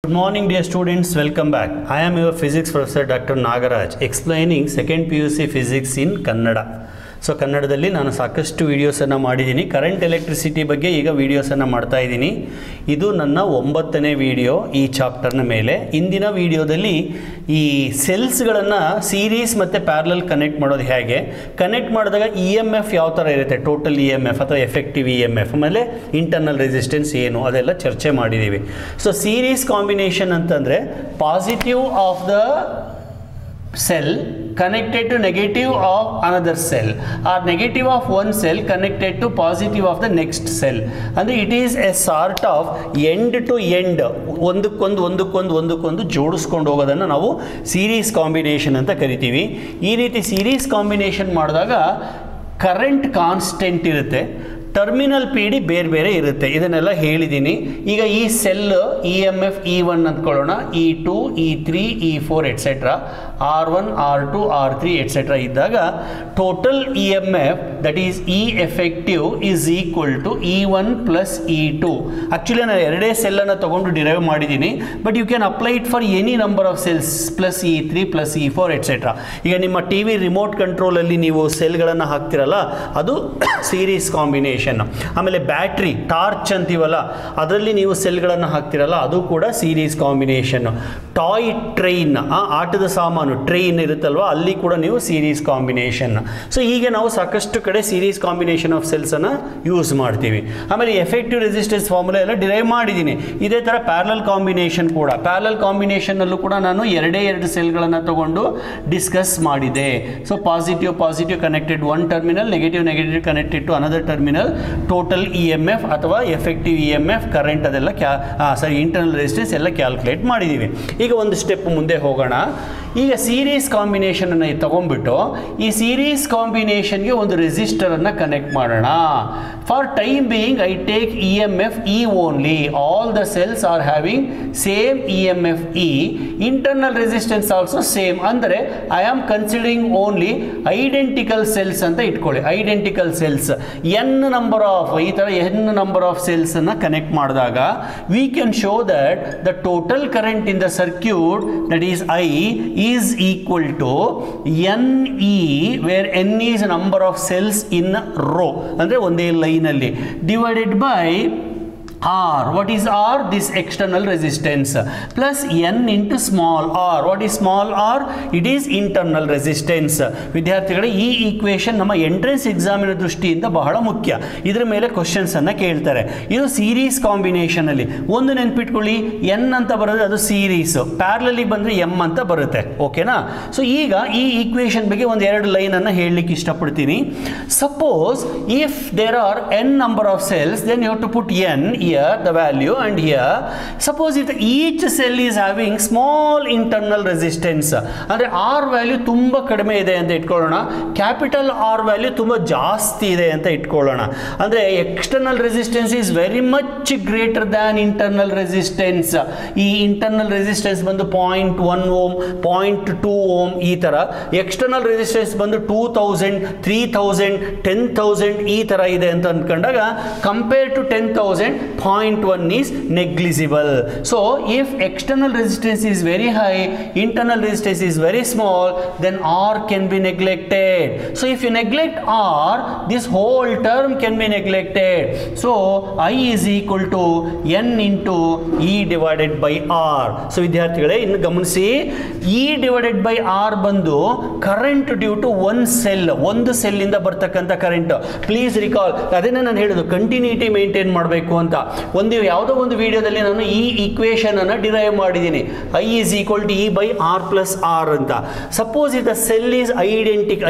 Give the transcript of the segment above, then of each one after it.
Good morning dear students, welcome back. I am your physics professor Dr. Nagaraj explaining second PUC physics in Kannada. So ಕನ್ನಡದಲ್ಲಿ ನಾನು ಸಾಕಷ್ಟು ವೀಡಿಯೋಸನ್ನು ಮಾಡಿದ್ದೀನಿ. Current electricity ಬಗ್ಗೆ ಈಗ ವೀಡಿಯೋಸನ್ನು ಮಾಡ್ತಾ ಇದ್ದೀನಿ. ಇದು ನನ್ನ 9ನೇ ವೀಡಿಯೋ ಈ ಚಾಪ್ಟರ್ನ ಮೇಲೆ. ಇಂದಿನ ವೀಡಿಯೋದಲ್ಲಿ ಈ ಸೆಲ್ಸ್ಗಳನ್ನು ಸೀರೀಸ್ ಮತ್ತು ಪ್ಯಾರಲಲ್ ಕನೆಕ್ಟ್ ಮಾಡೋದು ಹೇಗೆ, ಕನೆಕ್ಟ್ ಮಾಡಿದಾಗ ಇ ಎಮ್ ಎಫ್ ಯಾವ ಥರ ಇರುತ್ತೆ, ಟೋಟಲ್ ಇ ಎಮ್ ಎಫ್ ಅಥವಾ ಎಫೆಕ್ಟಿವ್ ಇ ಎಮ್ ಎಫ್, ಆಮೇಲೆ ಇಂಟರ್ನಲ್ ರೆಸಿಸ್ಟೆನ್ಸ್ ಏನು, ಅದೆಲ್ಲ ಚರ್ಚೆ ಮಾಡಿದ್ದೀವಿ. ಸೊ ಸೀರೀಸ್ ಕಾಂಬಿನೇಷನ್ ಅಂತಂದರೆ positive of the cell connected to negative of another cell or negative of one cell connected to positive of the next cell. And it is a sort of end to end ಒಂದಕ್ಕೊಂದು ಜೋಡಿಸ್ಕೊಂಡು ಹೋಗೋದನ್ನು ನಾವು series combination ಅಂತ ಕರಿತೀವಿ. ಈ ರೀತಿ series combination ಮಾಡಿದಾಗ current constant ಇರುತ್ತೆ, terminal P D ಬೇರೆ ಬೇರೆ ಇರುತ್ತೆ. ಇದನ್ನೆಲ್ಲ ಹೇಳಿದ್ದೀನಿ. ಈಗ ಈ cell E M F E1 ಅಂದ್ಕೊಳ್ಳೋಣ, E2 E3 E4 etcetera, R1 R2 R3 etcetera ಇದ್ದಾಗ total E M F that is E effective is equal to E1 plus E2. Actually ನಾನು ಎರಡೇ ಸೆಲ್ಲನ್ನು ತೊಗೊಂಡು ಡಿರೈವ್ ಮಾಡಿದ್ದೀನಿ, but you can apply it for any number of cells plus E3 plus E4 et cetera. ಈಗ ನಿಮ್ಮ T V remote ಕಂಟ್ರೋಲಲ್ಲಿ ನೀವು ಸೆಲ್ಗಳನ್ನು ಹಾಕ್ತಿರಲ್ಲ, ಅದು series combination. ಆಮೇಲೆ ಬ್ಯಾಟ್ರಿ ಟಾರ್ಚ್ ಅಂತೀವಲ್ಲ, ಅದರಲ್ಲಿ ನೀವು ಸೆಲ್ಗಳನ್ನು ಹಾಕ್ತಿರಲ್ಲ, ಅದು ಕೂಡ ಸೀರೀಸ್ ಕಾಂಬಿನೇಷನ್. ಟಾಯ್ ಟ್ರೈನ್, ಆಟದ ಸಾಮಾನು ಟ್ರೈನ್ ಇರುತ್ತಲ್ವ, ಅಲ್ಲಿ ಕೂಡ ನೀವು ಸೀರೀಸ್ ಕಾಂಬಿನೇಷನ್. ಸೊ ಹೀಗೆ ನಾವು ಸಾಕಷ್ಟು ಕಡೆ ಸೀರೀಸ್ ಕಾಂಬಿನೇಷನ್ ಆಫ್ ಸೆಲ್ಸನ್ನು ಯೂಸ್ ಮಾಡ್ತೀವಿ. ಆಮೇಲೆ ಎಫೆಕ್ಟಿವ್ ರೆಸಿಸ್ಟೆನ್ಸ್ ಫಾರ್ಮುಲಾ ಎಲ್ಲ ಡಿರೈವ್ ಮಾಡಿದ್ದೀನಿ. ಇದೇ ಥರ ಪ್ಯಾರಲಲ್ ಕಾಂಬಿನೇಷನ್ ಕೂಡ, ಪ್ಯಾರಲಲ್ ಕಾಂಬಿನೇಷನ್ನಲ್ಲೂ ಕೂಡ ನಾನು ಎರಡು ಸೆಲ್ಗಳನ್ನು ತಗೊಂಡು ಡಿಸ್ಕಸ್ ಮಾಡಿದೆ. So positive connected one terminal, negative connected to another terminal, total E M F ಅಥವಾ effective E M F, current ಅದೆಲ್ಲ ಇಂಟರ್ನಲ್ ರೆಸಿಸ್ಟೆನ್ಸ್ ಎಲ್ಲ ಕ್ಯಾಲ್ಕುಲೇಟ್ ಮಾಡಿದ್ದೀವಿ. ಈಗ ಒಂದು ಸ್ಟೆಪ್ ಮುಂದೆ ಹೋಗೋಣ. ಈಗ ಸೀರೀಸ್ ಕಾಂಬಿನೇಷನನ್ನು ತಗೊಂಡ್ಬಿಟ್ಟು ಈ ಸೀರೀಸ್ ಕಾಂಬಿನೇಷನ್ಗೆ ಒಂದು ರೆಸಿಸ್ಟರನ್ನು ಕನೆಕ್ಟ್ ಮಾಡೋಣ. For time being I take E M F E only. All the cells are having same E M F E, internal resistance also same. ಅಂದರೆ I am considering only identical cells ಅಂತ ಇಟ್ಕೊಳ್ಳಿ. Identical cells N number of, ಈ ಥರ N number of ಸೆಲ್ಸನ್ನು connect ಮಾಡಿದಾಗ we can show that the total current in the circuit that is I is equal to NE, where N is number of cells in row, ಅಂದರೆ ಒಂದೇ ಲೈನಲ್ಲಿ, divided by R. What is R? This external resistance, plus N into small r. What is small r? It is internal resistance. ವಿದ್ಯಾರ್ಥಿಗಳೇ, ಈ equation ನಮ್ಮ entrance ಎಕ್ಸಾಮಿನ ದೃಷ್ಟಿಯಿಂದ ಬಹಳ ಮುಖ್ಯ. ಇದರ ಮೇಲೆ ಕ್ವಶನ್ಸ್ ಅನ್ನು ಕೇಳ್ತಾರೆ. ಇದು ಸೀರೀಸ್ ಕಾಂಬಿನೇಷನ್ ಅಲ್ಲಿ ಒಂದು ನೆನ್ಪಿಟ್ಕೊಳ್ಳಿ, N ಅಂತ ಬರೋದು ಅದು ಸೀರೀಸ್, ಪ್ಯಾರಲಲ್ಲಿ ಬಂದರೆ M ಅಂತ ಬರುತ್ತೆ. ಓಕೆನಾ? ಸೊ ಈಗ ಈ ಈಕ್ವೇಷನ್ ಬಗ್ಗೆ ಒಂದು ಎರಡು ಲೈನ್ ಅನ್ನು ಹೇಳಲಿಕ್ಕೆ ಇಷ್ಟಪಡ್ತೀನಿ. Suppose if there are n number of cells, then you have to put n here the value, and here suppose if each cell is having small internal resistance, ಅಂದ್ರೆ R value ತುಂಬ ಕಡಿಮೆ ಇದೆ ಅಂತ ಇಟ್ಕೊಳ್ಳೋಣ, capital R value ತುಂಬ ಜಾಸ್ತಿ ಇದೆ ಅಂತ ಇಟ್ಕೊಳ್ಳೋಣ. ಅಂದರೆ external resistance is very much greater than internal resistance. ಈ ಇಂಟರ್ನಲ್ ರೆಸಿಸ್ಟೆನ್ಸ್ ಬಂದು 0.1 ಓಮ್, 0.2 ಓಮ್, ಈ ಥರ. ಎಕ್ಸ್ಟರ್ನಲ್ ರೆಸಿಸ್ಟೆನ್ಸ್ ಬಂದು 2000, 3000, 10,000 ಈ ಥರ ಇದೆ ಅಂತ ಅಂದ್ಕೊಂಡಾಗ compare to 10,000, 0.1 is negligible. So if external resistance is very high, internal resistance is very small, then R can be neglected. So if you neglect R, this whole term can be neglected. So I is equal to N into E divided by R. So ವಿದ್ಯಾರ್ಥಿಗಳೇ, ಇನ್ನು ಗಮನಿಸಿ, E divided by R ಬಂದು current due to one cell, ಒಂದು ಸೆಲ್ಲಿಂದ ಬರ್ತಕ್ಕಂಥ current. Please recall, ಅದನ್ನೇ ನಾನು ಹೇಳೋದು, ಕಂಟಿನ್ಯೂಟಿ ಮೇಂಟೈನ್ ಮಾಡಬೇಕು ಅಂತ. ಯಾವುದೋ ಒಂದು ವಿಡಿಯೋದಲ್ಲಿ ನಾನು ಈ ಈಕ್ವೇಷನ್ ಅನ್ನು ಡಿರೈವ್ ಮಾಡಿದ್ದೀನಿ, I is equal to E by R plus r ಅಂತ. Suppose if the cell is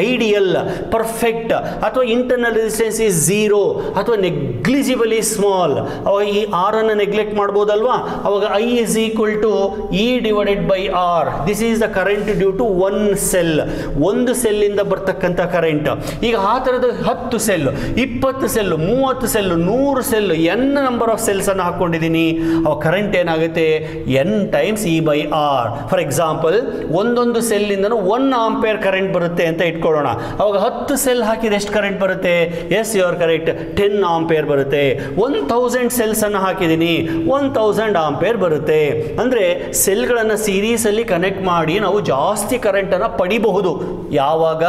ideal, perfect, ಅಥವಾ ಇಂಟರ್ನಲ್ ರೆಸಿಸ್ಟೆನ್ಸ್ ಈಸ್ 0 ಅಥವಾ ನೆಗ್ಲಿಜಿಬಲಿ ಸ್ಮಾಲ್, ಅವಾಗ ಈ ಆರ್ ಅನ್ನು ನೆಗ್ಲೆಕ್ಟ್ ಮಾಡ್ಬೋದಲ್ವಾ? ಅವಾಗ I is equal to E divided by R. This is the current due to one cell, ಒಂದು ಸೆಲ್ಲಿಂದ ಬರ್ತಕ್ಕಂಥ ಕರೆಂಟ್. ಈಗ ಆ ಥರದ 10 cell, 20 cell, 30 cell, 100 cell, n number number of cells ಅನ್ನು ಹಾಕೊಂಡಿದ್ದೀನಿ, ಅವಾಗ ಕರೆಂಟ್ ಏನಾಗುತ್ತೆ n times E by R. For example ಒಂದೊಂದು ಸೆಲ್ಲಿಂದನೂ 1 ಆಂಪಿಯರ್ ಕರೆಂಟ್ ಬರುತ್ತೆ ಅಂತ ಇಟ್ಕೊಳ್ಳೋಣ. ಅವಾಗ 10 ಸೆಲ್ ಹಾಕಿದ್ರೆ ಎಷ್ಟು ಕರೆಂಟ್ ಬರುತ್ತೆ? Yes, you are correct, 10 ampere ಬರುತ್ತೆ. 1000 ಸೆಲ್ಸ್ ಅನ್ನು ಹಾಕಿದ್ದೀನಿ, 1000 ಆಂಪಿಯರ್ ಬರುತ್ತೆ. ಅಂದರೆ ಸೆಲ್ಗಳನ್ನು ಸೀರೀಸಲ್ಲಿ ಕನೆಕ್ಟ್ ಮಾಡಿ ನಾವು ಜಾಸ್ತಿ ಕರೆಂಟನ್ನು ಪಡಿಬಹುದು. ಯಾವಾಗ?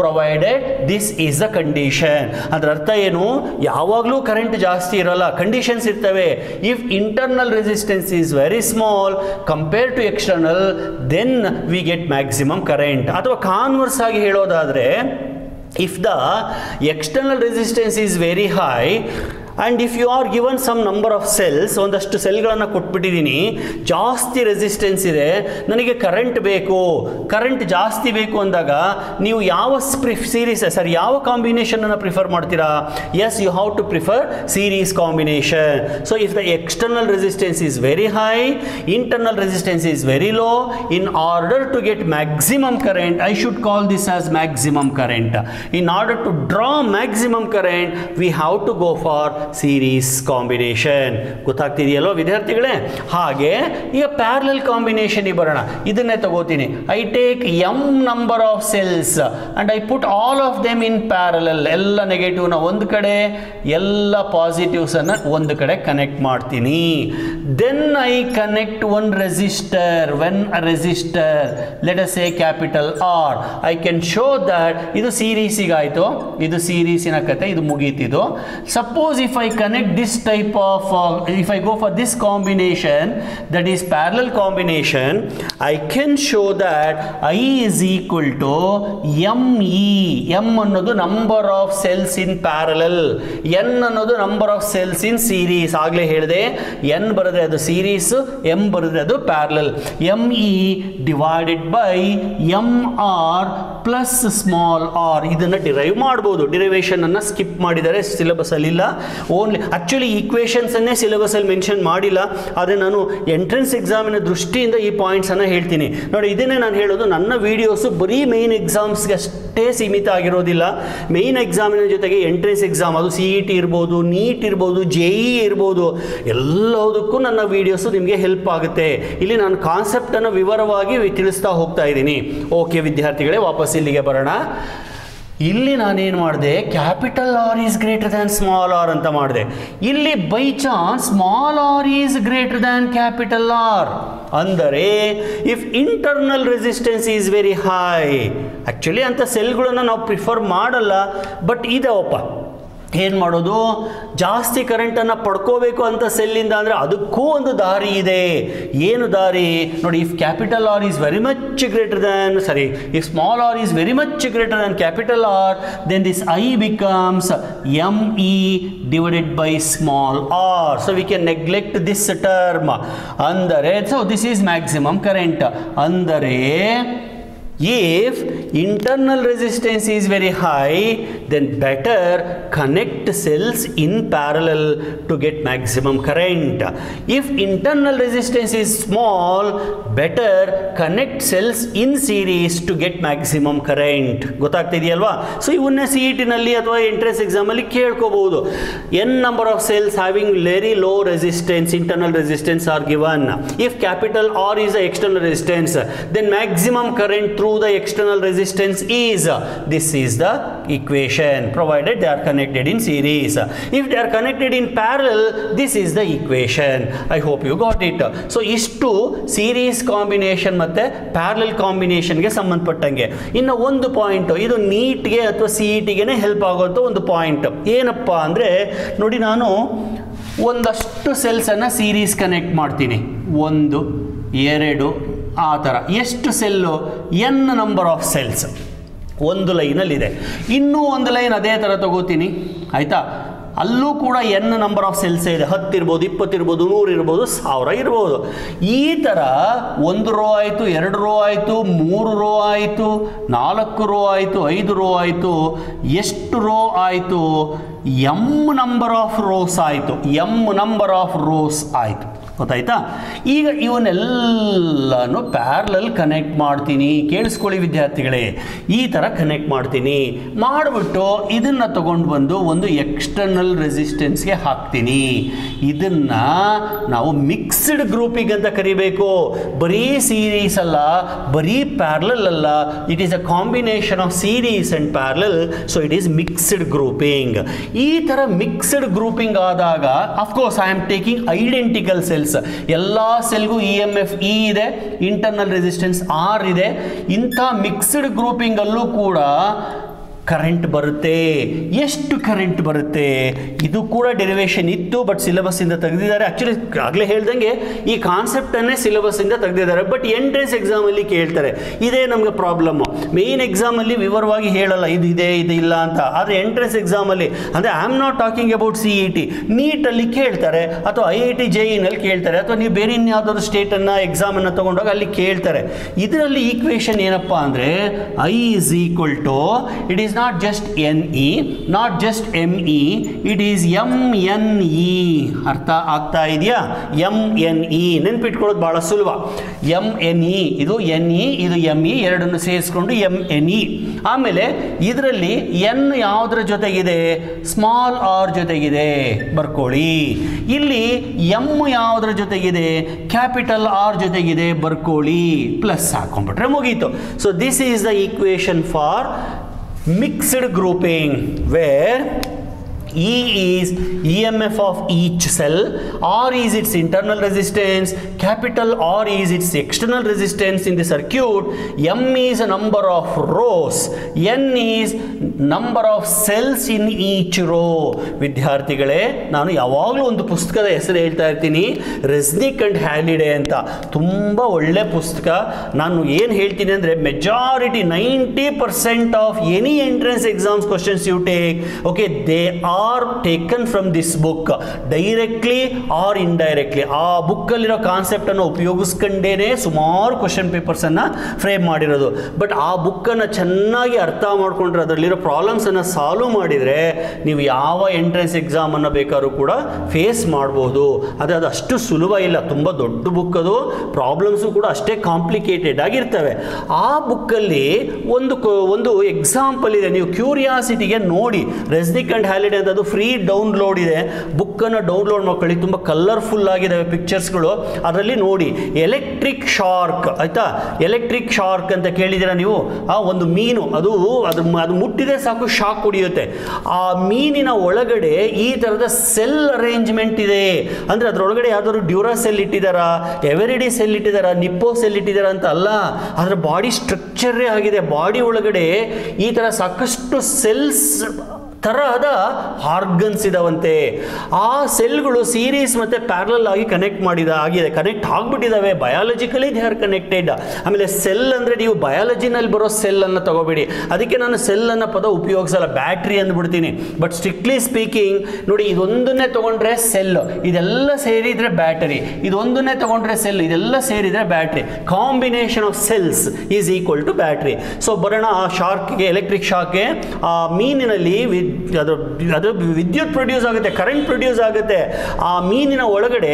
Provided this is the condition. ಅದರ ಅರ್ಥ ಏನು? ಯಾವಾಗಲೂ ಕರೆಂಟ್ ಜಾಸ್ತಿ ಇರಲ್ಲ, ಕಂಡೀಷನ್ಸ್ ಇರ್ತವೆ. If internal resistance is very small compare to external, then we get maximum current. ಅಥವಾ ಕಾನ್ವರ್ಸ್ ಆಗಿ ಹೇಳೋದಾದರೆ, if the external resistance is very high and if you are given some number of cells, ಒಂದಷ್ಟು ಸೆಲ್ಗಳನ್ನು ಕೊಟ್ಬಿಟ್ಟಿದ್ದೀನಿ, ಜಾಸ್ತಿ resistance ಇದೆ, ನನಗೆ current ಬೇಕು, current ಜಾಸ್ತಿ ಬೇಕು ಅಂದಾಗ ನೀವು ಯಾವ ಯಾವ ಕಾಂಬಿನೇಷನನ್ನು ಪ್ರಿಫರ್ ಮಾಡ್ತೀರಾ? Yes, you have to prefer series combination. So if the external resistance is very high, internal resistance is very low, in order to get maximum current, I should call this as maximum current. In order to draw maximum current, we have to go for series combination. ಗೊತ್ತಾಗ್ತಿದೆಯಲ್ಲೋ ವಿದ್ಯಾರ್ಥಿಗಳೇ? ಹಾಗೆ ಈಗ parallel combination ಬರೋಣ. ಇದನ್ನೇ ತಗೋತೀನಿ. I take m number of cells and I put all of them in parallel. ಎಲ್ಲ ನೆಗೆಟಿವ್ನ ಒಂದು ಕಡೆ, ಎಲ್ಲ ಪಾಸಿಟಿವ್ಸ್ ಅನ್ನ ಒಂದು ಕಡೆ ಕನೆಕ್ಟ್ ಮಾಡ್ತೀನಿ. Then I connect one resistor. When a resistor, let us say capital R, I can show that ಇದು ಸೀರೀಸಿಗಾಯಿತು, ಇದು ಸೀರೀಸಿನ ಕತೆ, ಇದು ಮುಗೀತಿದು. Suppose if I connect this type of if I go for this combination, that is parallel combination, I can show that I is equal to ME. M ಅನ್ನೋದು number of cells in parallel, N ಅನ್ನೋದು number of cells in series. ಆಗಲೇ ಹೇಳಿದೆ, N ಬರೆದ್ರೆ ಅದು series, M ಬರೆದ್ರೆ ಅದು parallel. ME divided by MR plus small r. ಇದನ್ನು derive ಮಾಡ್ಬೋದು. ಡಿರೈವೇಶನ್ ಅನ್ನು ಸ್ಕಿಪ್ ಮಾಡಿದರೆ ಸಿಲೆಬಸ್ ಅಲ್ಲಿ ಇಲ್ಲ. ಓನ್ಲಿ ಆಕ್ಚುಲಿ ಈಕ್ವೇಷನ್ಸ್ ಅನ್ನೇ ಸಿಲೆಬಸ್ ಅಲ್ಲಿ ಮೆನ್ಷನ್ ಮಾಡಿಲ್ಲ, ಆದರೆ ನಾನು ಎಂಟ್ರೆನ್ಸ್ ಎಕ್ಸಾಮಿನ ದೃಷ್ಟಿಯಿಂದ ಈ ಪಾಯಿಂಟ್ಸ್ ಅನ್ನ ಹೇಳ್ತೀನಿ ನೋಡಿ. ಇದನ್ನೇ ನಾನು ಹೇಳೋದು, ನನ್ನ ವಿಡಿಯೋಸು ಬರೀ ಮೇನ್ ಎಕ್ಸಾಮ್ಸ್ಗೆ ಅಷ್ಟೇ ಸೀಮಿತ ಆಗಿರೋದಿಲ್ಲ. ಮೇನ್ ಎಕ್ಸಾಮಿನ ಜೊತೆಗೆ ಎಂಟ್ರೆನ್ಸ್ ಎಕ್ಸಾಮ್, ಅದು CET ಇರ್ಬೋದು, ನೀಟ್ ಇರ್ಬೋದು, JEE ಇರ್ಬೋದು, ಎಲ್ಲದಕ್ಕೂ ನನ್ನ ವಿಡಿಯೋಸು ನಿಮಗೆ ಹೆಲ್ಪ್ ಆಗುತ್ತೆ. ಇಲ್ಲಿ ನಾನು ಕಾನ್ಸೆಪ್ಟ್ ಅನ್ನು ವಿವರವಾಗಿ ತಿಳಿಸ್ತಾ ಹೋಗ್ತಾ ಇದ್ದೀನಿ. ಓಕೆ ವಿದ್ಯಾರ್ಥಿಗಳೇ, ವಾಪಸ್ ಇಲ್ಲಿಗೆ ಬರೋಣ. ಇಲ್ಲಿ ನಾನೇನು ಮಾಡಿದೆ? Capital R is greater than small r ಅಂತ ಮಾಡಿದೆ. ಇಲ್ಲಿ by chance small r is greater than capital R ಅಂದರೆ if internal resistance is very high, actually ಅಂಥ ಸೆಲ್ಗಳನ್ನು ನಾವು ಪ್ರಿಫರ್ ಮಾಡಲ್ಲ, ಬಟ್ ಇದಾವಪ್ಪ, ಏನು ಮಾಡೋದು? ಜಾಸ್ತಿ ಕರೆಂಟನ್ನು ಪಡ್ಕೋಬೇಕು ಅಂತ ಸೆಲ್ಲಿಂದ ಅಂದರೆ ಅದಕ್ಕೂ ಒಂದು ದಾರಿ ಇದೆ. ಏನು ದಾರಿ ನೋಡಿ? If capital R is very much greater than if small r is very much greater than capital R, then this I becomes ME divided by small r. So we can neglect this term. ಅಂದರೆ so this is maximum current. ಅಂದರೆ if internal resistance is very high, then better connect cells in parallel to get maximum current. If internal resistance is small, better connect cells in series to get maximum current. ಗೊತ್ತಾಗ್ತಿದೆಯಲ್ವಾ? So ಇವನ್ನ CET ನಲ್ಲಿ ಅಥವಾ entrance exam ಅಲ್ಲಿ ಕೇಳ್ಕೋಬಹುದು. n number of cells having very low resistance, internal resistance are given. If capital R is the external resistance, then maximum current through the external resistance is, this is the equation, provided they are connected in series. If they are connected in parallel, this is the equation. I hope you got it. So ಇಷ್ಟು series combination ಮತ್ತೆ parallel ಕಾಂಬಿನೇಷನ್ಗೆ ಸಂಬಂಧಪಟ್ಟಂಗೆ. ಇನ್ನು ಒಂದು point, ಇದು ನೀಟ್ಗೆ ಅಥವಾ CETಗೆ help ಆಗುವಂಥ ಒಂದು point ಏನಪ್ಪ ಅಂದರೆ ನೋಡಿ, ನಾನು ಒಂದಷ್ಟು ಸೆಲ್ಸನ್ನು ಸೀರೀಸ್ ಕನೆಕ್ಟ್ ಮಾಡ್ತೀನಿ, 1 2 ಆ ಥರ. ಎಷ್ಟು cell? n number of cells ಒಂದು ಲೈನಲ್ಲಿದೆ. ಇನ್ನೂ ಒಂದು ಲೈನ್ ಅದೇ ಥರ ತಗೋತೀನಿ, ಆಯಿತಾ? ಅಲ್ಲೂ ಕೂಡ n ನಂಬರ್ ಆಫ್ ಸೆಲ್ಸ್ ಇದೆ. 10 ಇರ್ಬೋದು, 20 ಇರ್ಬೋದು, 100 ಇರ್ಬೋದು, 1000 ಇರ್ಬೋದು. ಈ ಥರ 1 ರೋ ಆಯಿತು, 2 ರೋ ಆಯಿತು, 3 ರೋ ಆಯಿತು, 4 ರೋ ಆಯಿತು, 5 ರೋ ಆಯಿತು. ಎಷ್ಟು ರೋ ಆಯಿತು? m ನಂಬರ್ ಆಫ್ ರೋಸ್ ಆಯಿತು. m ನಂಬರ್ ಆಫ್ ರೋಸ್ ಆಯಿತು. ಗೊತ್ತಾಯ್ತಾ? ಈಗ ಇವನ್ನೆಲ್ಲನೂ ಪ್ಯಾರಲಲ್ ಕನೆಕ್ಟ್ ಮಾಡ್ತೀನಿ. ಕೇಳಿಸ್ಕೊಳ್ಳಿ ವಿದ್ಯಾರ್ಥಿಗಳೇ, ಈ ಥರ ಕನೆಕ್ಟ್ ಮಾಡ್ತೀನಿ. ಮಾಡಿಬಿಟ್ಟು ಇದನ್ನು ತಗೊಂಡು ಬಂದು ಒಂದು ಎಕ್ಸ್ಟರ್ನಲ್ ರೆಸಿಸ್ಟೆನ್ಸ್ಗೆ ಹಾಕ್ತೀನಿ. ಇದನ್ನು ನಾವು ಮಿಕ್ಸ್ಡ್ ಗ್ರೂಪಿಂಗ್ ಅಂತ ಕರಿಬೇಕು. ಬರೀ ಸೀರೀಸ್ ಅಲ್ಲ, ಬರೀ ಪ್ಯಾರಲಲ್ ಅಲ್ಲ, it is a combination of series and parallel. So it is mixed grouping. ಈ ಥರ ಮಿಕ್ಸ್ಡ್ ಗ್ರೂಪಿಂಗ್ ಆದಾಗ of course I am taking identical cells. ಎಲ್ಲ ಸೆಲ್ಗೂ EMF E ಇದೆ, ಇಂಟರ್ನಲ್ ರೆಸಿಸ್ಟೆನ್ಸ್ R ಇದೆ. ಇಂಥ ಮಿಕ್ಸ್ಡ್ ಗ್ರೂಪಿಂಗ್ ಅಲ್ಲೂ ಕೂಡ ಕರೆಂಟ್ ಬರುತ್ತೆ. ಎಷ್ಟು ಕರೆಂಟ್ ಬರುತ್ತೆ? ಇದು ಕೂಡ ಡೆರಿವೇಷನ್ ಇತ್ತು, ಬಟ್ ಸಿಲೆಬಸ್ಸಿಂದ ತೆಗೆದಿದ್ದಾರೆ. ಆ್ಯಕ್ಚುಲಿ ಆಗಲೇ ಹೇಳ್ದಂಗೆ ಈ ಕಾನ್ಸೆಪ್ಟನ್ನೇ ಸಿಲೆಬಸ್ಸಿಂದ ತೆಗೆದಿದ್ದಾರೆ, ಬಟ್ ಎಂಟ್ರೆನ್ಸ್ ಎಕ್ಸಾಮಲ್ಲಿ ಕೇಳ್ತಾರೆ. ಇದೇ ನಮಗೆ ಪ್ರಾಬ್ಲಮ್ಮು. ಮೇಯ್ನ್ ಎಕ್ಸಾಮಲ್ಲಿ ವಿವರವಾಗಿ ಹೇಳಲ್ಲ ಇದು ಇದೆ ಇದು ಇಲ್ಲ ಅಂತ. ಆದರೆ ಎಂಟ್ರೆನ್ಸ್ ಎಕ್ಸಾಮಲ್ಲಿ, ಅಂದರೆ I am not talking about CET, ನೀಟಲ್ಲಿ ಕೇಳ್ತಾರೆ, ಅಥವಾ IIT JEE ಕೇಳ್ತಾರೆ, ಅಥವಾ ನೀವು ಬೇರೆ ಇನ್ಯಾವುದಾದ್ರು ಸ್ಟೇಟನ್ನು ಎಕ್ಸಾಮನ್ನು ತೊಗೊಂಡಾಗ ಅಲ್ಲಿ ಕೇಳ್ತಾರೆ. ಇದರಲ್ಲಿ ಈಕ್ವೇಷನ್ ಏನಪ್ಪ ಅಂದರೆ I is equal to, it is not just NE, not just ME, it is MNE. ಅರ್ಥ ಆಗ್ತಾ ಇದೆಯಾ? MNE ನೆನ್ಪಿಟ್ಕೊಳ್ಳೋದು ಭಾಳ ಸುಲಭ. MNE ಇದು NE, ಇದು ME, ಎರಡನ್ನು ಸೇರಿಸ್ಕೊಂಡು MNE. ಆಮೇಲೆ ಇದರಲ್ಲಿ N ಯಾವುದರ ಜೊತೆಗಿದೆ? ಸ್ಮಾಲ್ r ಜೊತೆಗಿದೆ, ಬರ್ಕೊಳ್ಳಿ. ಇಲ್ಲಿ M ಯಾವುದರ ಜೊತೆಗಿದೆ? ಕ್ಯಾಪಿಟಲ್ R ಜೊತೆಗಿದೆ, ಬರ್ಕೊಳ್ಳಿ. ಪ್ಲಸ್ ಹಾಕೊಂಡ್ಬಿಟ್ರೆ ಮುಗೀತು. So this is the equation for mixed grouping, where E is EMF of each cell, R is its internal resistance, capital R is its external resistance in the circuit, M is a number of rows, N is number of cells in each row. ವಿದ್ಯಾರ್ಥಿಗಳೇ, ನಾನು ಯಾವಾಗಲೂ ಒಂದು ಪುಸ್ತಕದ ಹೆಸರು ಹೇಳ್ತಾ ಇರ್ತೀನಿ, ರೆಸ್ನಿಕ್ and ಹ್ಯಾಲಿಡೆ ಅಂತ. ತುಂಬ ಒಳ್ಳೆ ಪುಸ್ತಕ. ನಾನು ಏನು ಹೇಳ್ತೀನಿ ಅಂದರೆ, majority 90% of any entrance exams questions you take, okay, they are taken from this book, directly or indirectly. ಆ ಬುಕ್ಕಲ್ಲಿರೋ ಕಾನ್ಸೆಪ್ಟನ್ನು ಉಪಯೋಗಿಸ್ಕೊಂಡೇನೆ ಸುಮಾರು ಕ್ವಶನ್ ಪೇಪರ್ಸನ್ನು ಫ್ರೇಮ್ ಮಾಡಿರೋದು. ಬಟ್ ಆ ಬುಕ್ಕನ್ನು ಚೆನ್ನಾಗಿ ಅರ್ಥ ಮಾಡಿಕೊಂಡ್ರೆ, ಅದರಲ್ಲಿರೋ ಪ್ರಾಬ್ಲಮ್ಸನ್ನು ಸಾಲ್ವ್ ಮಾಡಿದರೆ ನೀವು ಯಾವ ಎಂಟ್ರೆನ್ಸ್ ಎಕ್ಸಾಮನ್ನು ಬೇಕಾದ್ರೂ ಕೂಡ ಫೇಸ್ ಮಾಡ್ಬೋದು. ಆದರೆ ಅದು ಅಷ್ಟು ಸುಲಭ ಇಲ್ಲ, ತುಂಬ ದೊಡ್ಡ ಬುಕ್ ಅದು. ಪ್ರಾಬ್ಲಮ್ಸು ಕೂಡ ಅಷ್ಟೇ ಕಾಂಪ್ಲಿಕೇಟೆಡ್ ಆಗಿರ್ತವೆ. ಆ ಬುಕ್ಕಲ್ಲಿ ಒಂದು ಎಕ್ಸಾಂಪಲ್ ಇದೆ, ನೀವು ಕ್ಯೂರಿಯಾಸಿಟಿಗೆ ನೋಡಿ. ರೆಸ್ನಿಕ್ ಅಂಡ್ ಹ್ಯಾಲಿಡೆ ಅಂತ, ಅದು ಫ್ರೀ ಡೌನ್ಲೋಡ್ ಇದೆ. ಬುಕ್ಕನ್ನು ಡೌನ್ಲೋಡ್ ಮಾಡ್ಕೊಳ್ಳಿ, ತುಂಬ ಕಲರ್ಫುಲ್ ಆಗಿದ್ದಾವೆ ಪಿಕ್ಚರ್ಸ್ಗಳು, ಅದರಲ್ಲಿ ನೋಡಿ. ಎಲೆಕ್ಟ್ರಿಕ್ ಶಾರ್ಕ್, ಆಯಿತಾ? ಎಲೆಕ್ಟ್ರಿಕ್ ಶಾರ್ಕ್ ಅಂತ ಕೇಳಿದ್ದೀರಾ ನೀವು? ಆ ಒಂದು ಮೀನು, ಅದು ಮುಟ್ಟಿದೆ ಸಾಕು ಶಾಕ್ ಹೊಡಿಯುತ್ತೆ. ಆ ಮೀನಿನ ಒಳಗಡೆ ಈ ಥರದ ಸೆಲ್ ಅರೇಂಜ್ಮೆಂಟ್ ಇದೆ. ಅಂದರೆ ಅದರೊಳಗಡೆ ಯಾವ್ದಾದ್ರು ಡ್ಯೂರಾ ಸೆಲ್ ಇಟ್ಟಿದ್ದಾರಾ, ಎವರಿಡಿ ಸೆಲ್ ಇಟ್ಟಿದ್ದಾರಾ, ನಿಪ್ಪೋ ಸೆಲ್ ಇಟ್ಟಿದ್ದಾರಾ ಅಂತ ಅಲ್ಲ, ಅದರ ಬಾಡಿ ಸ್ಟ್ರಕ್ಚರೇ ಆಗಿದೆ. ಬಾಡಿ ಒಳಗಡೆ ಈ ಥರ ಸಾಕಷ್ಟು ಸೆಲ್ಸ್ ತರಹದ ಆರ್ಗನ್ಸ್ ಇದಾವಂತೆ. ಆ ಸೆಲ್ಗಳು ಸೀರೀಸ್ ಮತ್ತು ಪ್ಯಾರಲಲ್ ಆಗಿ ಕನೆಕ್ಟ್ ಕನೆಕ್ಟ್ ಆಗಿಬಿಟ್ಟಿದ್ದಾವೆ. Biologically they are connected. ಆಮೇಲೆ ಸೆಲ್ ಅಂದರೆ ನೀವು ಬಯಾಲಜಿನಲ್ಲಿ ಬರೋ ಸೆಲ್ಲನ್ನು ತಗೋಬೇಡಿ, ಅದಕ್ಕೆ ನಾನು ಸೆಲ್ ಅನ್ನೋ ಪದ ಉಪಯೋಗಿಸಲ್ಲ, ಬ್ಯಾಟ್ರಿ ಅಂದ್ಬಿಡ್ತೀನಿ. ಬಟ್ ಸ್ಟ್ರಿಕ್ಟ್ಲಿ ಸ್ಪೀಕಿಂಗ್ ನೋಡಿ, ಇದೊಂದನ್ನೇ ತೊಗೊಂಡ್ರೆ ಸೆಲ್, ಇದೆಲ್ಲ ಸೇರಿದರೆ ಬ್ಯಾಟರಿ, ಇದೊಂದನ್ನೇ ತೊಗೊಂಡ್ರೆ ಸೆಲ್, ಇದೆಲ್ಲ ಸೇರಿದರೆ battery. Combination of cells is equal to battery. So ಬರೋಣ ಆ ಶಾರ್ಕ್ಗೆ, ಎಲೆಕ್ಟ್ರಿಕ್ ಶಾಕ್ಗೆ. ಆ ಮೀನಿನಲ್ಲಿ ಅದು ವಿದ್ಯುತ್ ಪ್ರೊಡ್ಯೂಸ್ ಆಗುತ್ತೆ, ಕರೆಂಟ್ ಪ್ರೊಡ್ಯೂಸ್ ಆಗುತ್ತೆ. ಆ ಮೀನಿನ ಒಳಗಡೆ